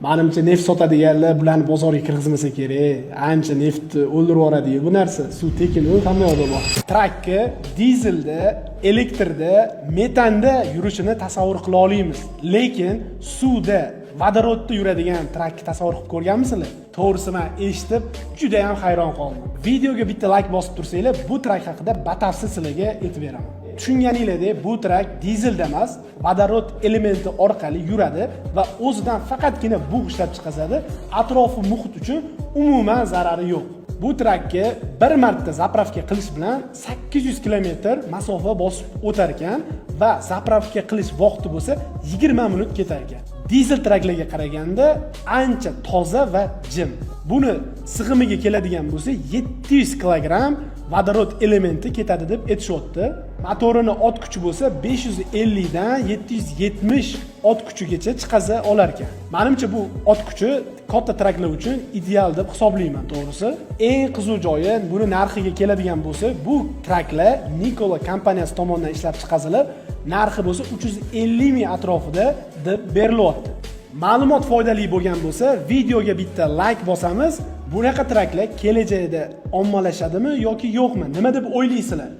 Menimcha neft sotadiganlar bularni bozorga kirgizmasa kerak. Ancha neftni o'ldirib yuboradi bu narsa. Suv tekinu hamma yoqda bor. Trakka dizelda, elektrda, metanda yurishini tasavvur qila olamiz. Lekin suvda, vodorodda yuradigan trakni tasavvur qilib ko'rganmisizlar? To'g'risi men eshitib juda ham hayron qoldim. Videoga bitta like bosib tursanglar, bu trak haqida batafsil sizlarga aytib beraman. Tushunganinglardek, bu trak dizelda emas, vodorod elementi orqali yuradi va o'zidan faqatgina bug' ishlab chiqazadi. Atrofi muhit uchun umuman zarari yo'q. Bu trakka bir marta zapravka qilish bilan 800 kilometr masofa bosib o'tar ekan va zapravka qilish vaqti bo'lsa 20 minut ketar ekan. Dizel traklarga qaraganda ancha toza va jim. Buni sig'imiga keladigan bo'lsa 700 kilogramm vodorod elementi ketadi deb aytishyapti. Motorini ot kuchi bo'lsa 550 dan 770 ot kuchigacha chiqaza olar ekan. Menimcha bu ot kuchi katta traklar uchun ideal deb hisoblayman, to'g'risi. Eng qiziq joyi, buni narxiga keladigan bo'lsa, bu traklar Nikola kompaniyasi tomonidan ishlab chiqarilib, narxi bo'lsa 350 ming atrofida deb berilyapti. Ma'lumot foydali bo'lgan bo'lsa, videoga bitta like bosamiz. Bunaqa traklar kelajakda ommalashadimi yoki yo'qmi? Nima deb o'ylaysizlar?